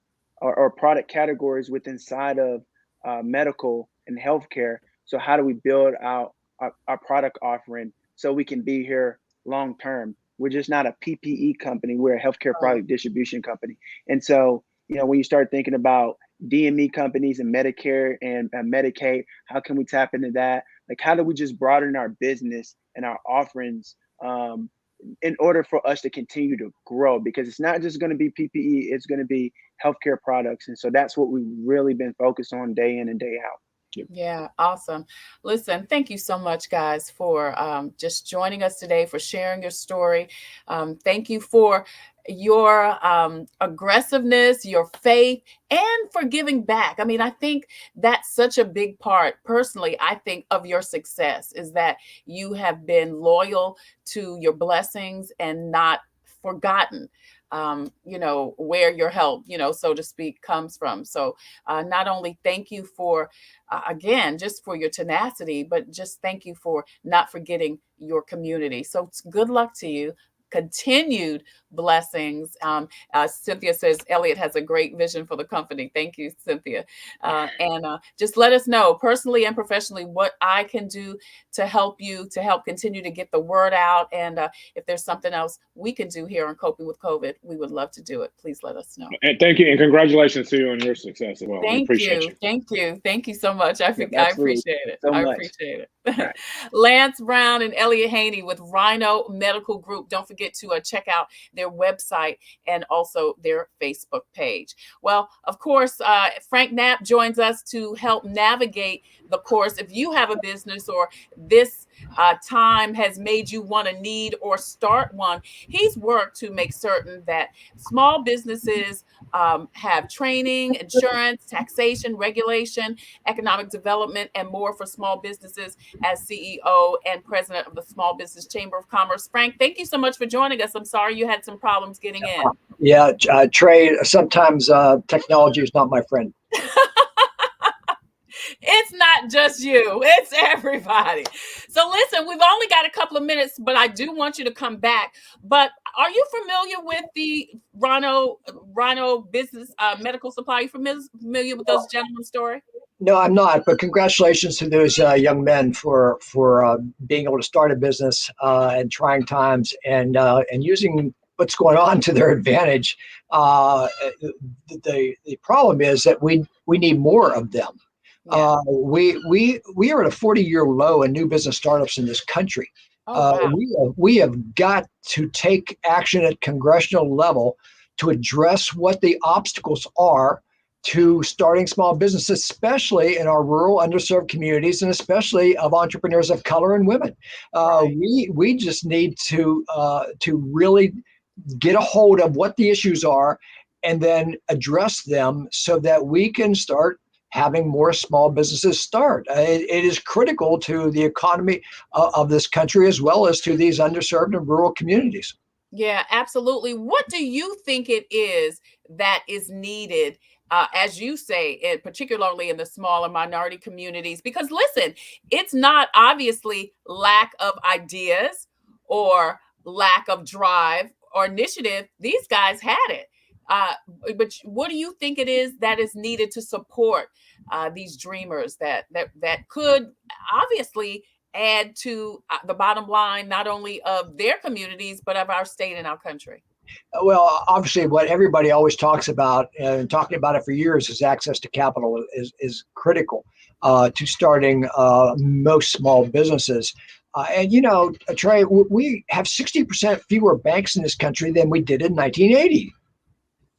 or product categories inside of medical and healthcare. So how do we build out our product offering so we can be here long term? We're just not a PPE company. We're a healthcare product distribution company. And so, when you start thinking about DME companies and Medicare and Medicaid, how can we tap into that? Like, how do we just broaden our business and our offerings in order for us to continue to grow? Because it's not just going to be PPE, it's going to be healthcare products. And so that's what we've really been focused on day in and day out. Yeah, awesome. Listen, thank you so much, guys, for just joining us today, for sharing your story. Thank you for your aggressiveness, your faith, and for giving back. I mean, I think that's such a big part, personally, I think, of your success is that you have been loyal to your blessings and not forgotten where your help, so to speak, comes from. So not only thank you for, again, just for your tenacity, but just thank you for not forgetting your community. So good luck to you. continued blessings. Cynthia says Elliott has a great vision for the company. Thank you, Cynthia. And just let us know personally and professionally what I can do to help you, to help continue to get the word out. And if there's something else we can do here on Coping with COVID, we would love to do it. Please let us know. And thank you, and congratulations to you on your success as well. Thank we appreciate you. you. Thank you so much. I appreciate it. So much. Appreciate it. Right. Lance Brown and Elliott Haynie with Rhino Medical Group. Don't forget to check out their website and also their Facebook page. Well, of course, Frank Knapp joins us to help navigate the course. If you have a business or this time has made you want to need or start one, he's worked to make certain that small businesses have training, insurance, taxation, regulation, economic development, and more for small businesses as CEO and president of the Small Business Chamber of Commerce. Frank, thank you so much for joining us. I'm sorry you had some problems getting in. Yeah, Trey, sometimes technology is not my friend. It's not just you, it's everybody. So listen, we've only got a couple of minutes, but I do want you to come back. But are you familiar with the Rhino Business Medical Supply? Are you familiar with those gentlemen's story? No, I'm not. But congratulations to those young men for being able to start a business in trying times and using what's going on to their advantage. The problem is that we need more of them. Yeah. We are at a 40-year low in new business startups in this country. Wow. We have got to take action at congressional level to address what the obstacles are to starting small businesses, especially in our rural, underserved communities, and especially of entrepreneurs of color and women. Right. We just need to really get a hold of what the issues are and then address them so that we can start having more small businesses start. It is critical to the economy of this country as well as to these underserved and rural communities. Yeah, absolutely. What do you think it is that is needed, as you say, particularly in the smaller minority communities? Because listen, it's not obviously lack of ideas or lack of drive or initiative. These guys had it. But what do you think it is that is needed to support these dreamers that could obviously add to the bottom line, not only of their communities, but of our state and our country? Well, obviously, what everybody always talks about and talking about it for years is access to capital is critical to starting most small businesses. And, you know, Trey, we have 60% fewer banks in this country than we did in 1980.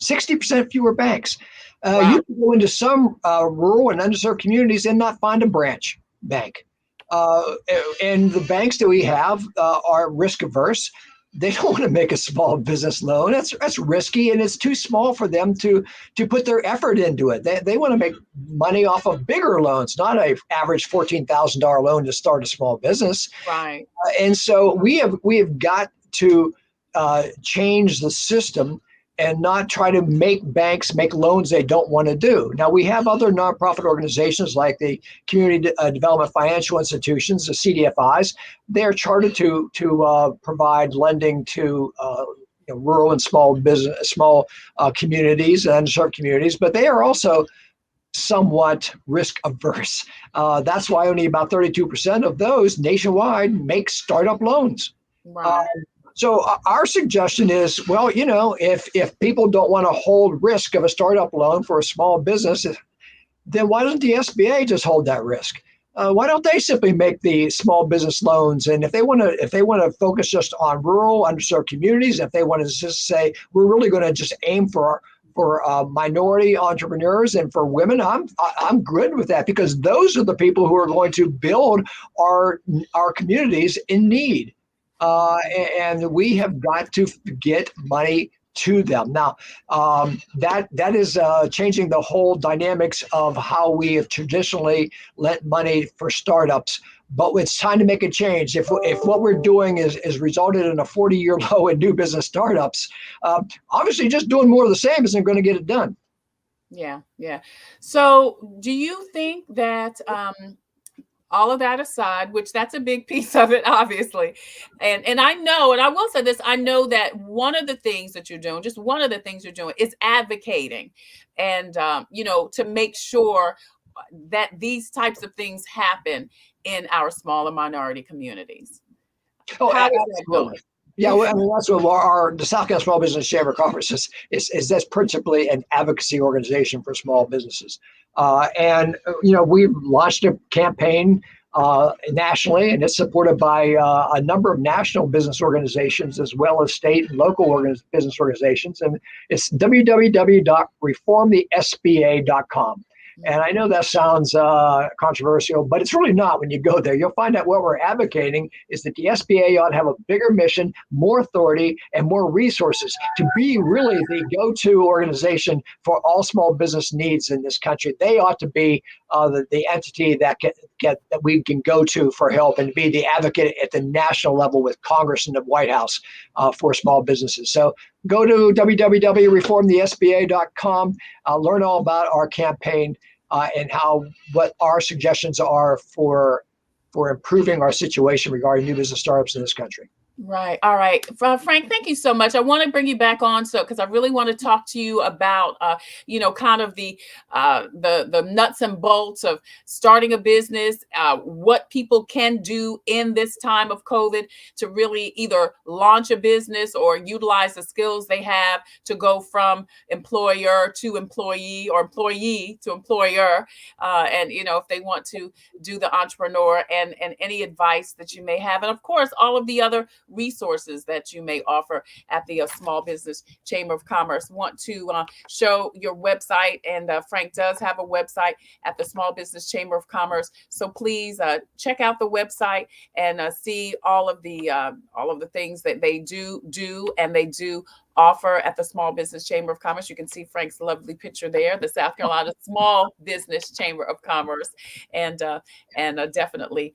60% fewer banks. Wow. You can go into some rural and underserved communities and not find a branch bank. And the banks that we have are risk averse. They don't want to make a small business loan. That's risky, and it's too small for them to put their effort into it. They want to make money off of bigger loans, not an average $14,000 loan to start a small business. Right. And so we have got to change the system and not try to make banks make loans they don't want to do. Now, we have other nonprofit organizations like the Community Development Financial Institutions, the CDFIs. They're chartered to provide lending to rural and small communities and underserved communities, but they are also somewhat risk averse. That's why only about 32% of those nationwide make startup loans. Right. So our suggestion is, well, you know, if people don't want to hold risk of a startup loan for a small business, then why doesn't the SBA just hold that risk? Why don't they simply make the small business loans? And if they want to focus just on rural, underserved communities, if they want to just say we're really going to just aim for minority entrepreneurs and for women, I'm good with that, because those are the people who are going to build our communities in need. And we have got to get money to them. Now, that is changing the whole dynamics of how we have traditionally lent money for startups. But it's time to make a change. If what we're doing is resulted in a 40-year low in new business startups, obviously just doing more of the same isn't going to get it done. Yeah. So do you think that all of that aside, which that's a big piece of it, obviously. And I know, and I will say this, I know that one of the things that you're doing, just one of the things you're doing is advocating and, to make sure that these types of things happen in our smaller minority communities. Oh, How is that going? absolutely. Yeah, well, I mean, that's what the South Carolina Small Business Chamber Conference is that's principally an advocacy organization for small businesses. And we've launched a campaign nationally, and it's supported by a number of national business organizations as well as state and local business organizations. And it's www.reformthesba.com. And I know that sounds controversial, but it's really not when you go there. You'll find out what we're advocating is that the SBA ought to have a bigger mission, more authority, and more resources to be really the go-to organization for all small business needs in this country. They ought to be the entity that we can go to for help and be the advocate at the national level with Congress and the White House for small businesses. So go to www.reformthesba.com, learn all about our campaign and what our suggestions are for improving our situation regarding new business startups in this country. Right. All right. Frank, thank you so much. I want to bring you back on because I really want to talk to you about, kind of the nuts and bolts of starting a business, what people can do in this time of COVID to really either launch a business or utilize the skills they have to go from employer to employee or employee to employer. And, if they want to do the entrepreneur and any advice that you may have. And of course, all of the other resources that you may offer at the Small Business Chamber of Commerce. Want to show your website, and Frank does have a website at the Small Business Chamber of Commerce. So please check out the website and see all of the things that they do and they do offer at the Small Business Chamber of Commerce. You can see Frank's lovely picture there, the South Carolina Small Business Chamber of Commerce, and definitely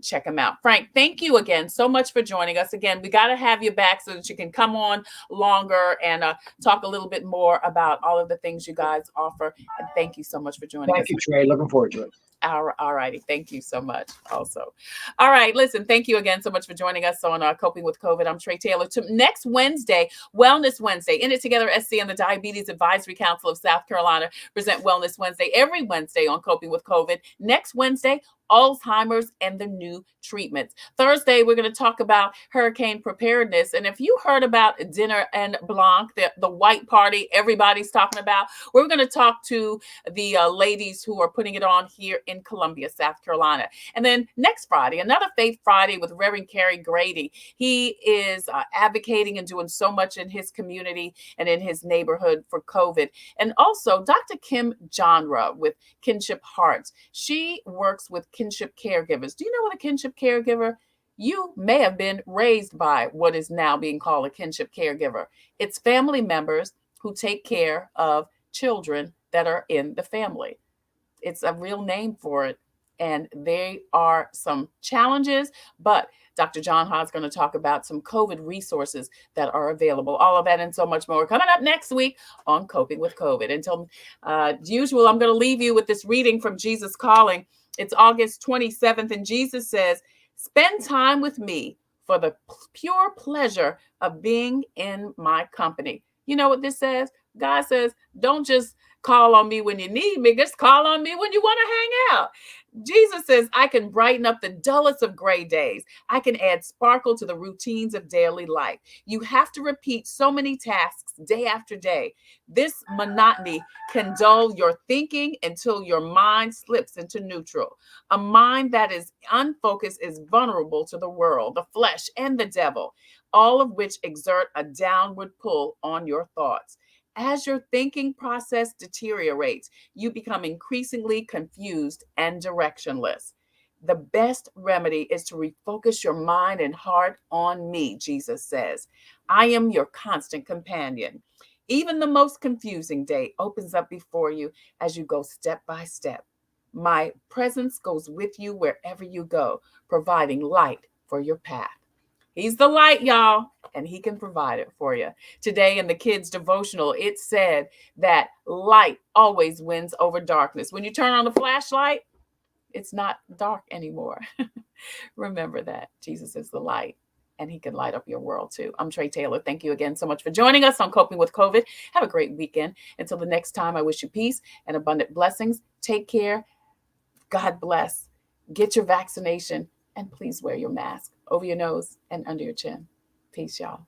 check them out. Frank, thank you again so much for joining us. Again, we got to have you back so that you can come on longer and talk a little bit more about all of the things you guys offer. And thank you so much for joining us. Thank you, Trey. Looking forward to it. All righty. Thank you so much also. All right. Listen, thank you again so much for joining us on Coping with COVID. I'm Tre Tailor. Next Wednesday, Wellness Wednesday. In It Together SC and the Diabetes Advisory Council of South Carolina present Wellness Wednesday every Wednesday on Coping with COVID. Next Wednesday, Alzheimer's and the new treatments. Thursday, we're going to talk about hurricane preparedness. And if you heard about Dinner en Blanc, the white party everybody's talking about, we're going to talk to the ladies who are putting it on here in Columbia, South Carolina. And then next Friday, another Faith Friday with Reverend Carey Grady. He is advocating and doing so much in his community and in his neighborhood for COVID. And also Dr. Kim Genre with Kinship Hearts. She works with kinship caregivers. Do you know what a kinship caregiver? You may have been raised by what is now being called a kinship caregiver. It's family members who take care of children that are in the family. It's a real name for it. And there are some challenges, but Dr. John Ha is going to talk about some COVID resources that are available. All of that and so much more coming up next week on Coping with COVID. Until usual, I'm going to leave you with this reading from Jesus Calling. It's August 27th, and Jesus says, "Spend time with me for the pure pleasure of being in my company." You know what this says? God says, don't just call on me when you need me, just call on me when you want to hang out. Jesus says, I can brighten up the dullest of gray days. I can add sparkle to the routines of daily life. You have to repeat so many tasks day after day. This monotony can dull your thinking until your mind slips into neutral. A mind that is unfocused is vulnerable to the world, the flesh, and the devil, all of which exert a downward pull on your thoughts. As your thinking process deteriorates, you become increasingly confused and directionless. The best remedy is to refocus your mind and heart on me, Jesus says. I am your constant companion. Even the most confusing day opens up before you as you go step by step. My presence goes with you wherever you go, providing light for your path. He's the light, y'all, and he can provide it for you. Today in the kids' devotional, it said that light always wins over darkness. When you turn on the flashlight, It's not dark anymore. Remember that Jesus is the light, and he can light up your world too. I'm Tre Tailor. Thank you again so much for joining us on Coping with COVID. Have a great weekend. Until the next time, I wish you peace and abundant blessings. Take care. God bless. Get your vaccination, and please wear your mask over your nose and under your chin. Peace, y'all.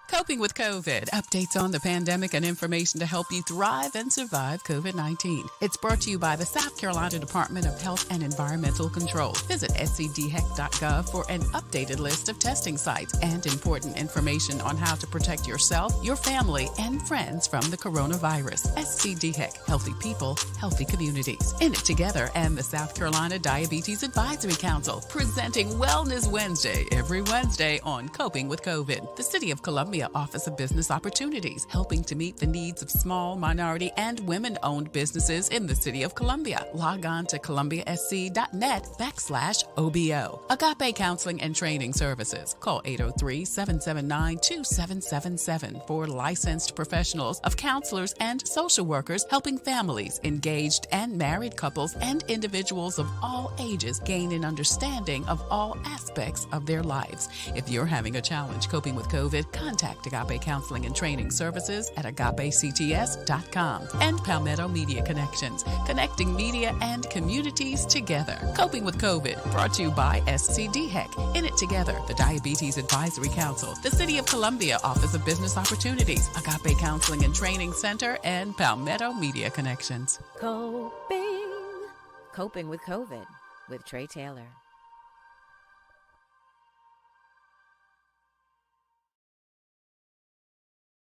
Coping with COVID. Updates on the pandemic and information to help you thrive and survive COVID-19. It's brought to you by the South Carolina Department of Health and Environmental Control. Visit scdheck.gov for an updated list of testing sites and important information on how to protect yourself, your family, and friends from the coronavirus. SCDHEC. Healthy people, healthy communities. In It Together and the South Carolina Diabetes Advisory Council, presenting Wellness Wednesday every Wednesday on Coping with COVID. The City of Columbia Office of Business Opportunities, helping to meet the needs of small, minority, and women-owned businesses in the City of Columbia. Log on to columbiasc.net/OBO. Agape Counseling and Training Services. Call 803-779-2777 for licensed professionals of counselors and social workers helping families, engaged and married couples, and individuals of all ages gain an understanding of all aspects of their lives. If you're having a challenge coping with COVID, contact Agape Counseling and Training Services at agapects.com. And Palmetto Media Connections, connecting media and communities together. Coping with COVID, brought to you by SCDHEC, In It Together, the Diabetes Advisory Council, the City of Columbia Office of Business Opportunities, Agape Counseling and Training Center, and Palmetto Media Connections. Coping with COVID with Tre Tailor.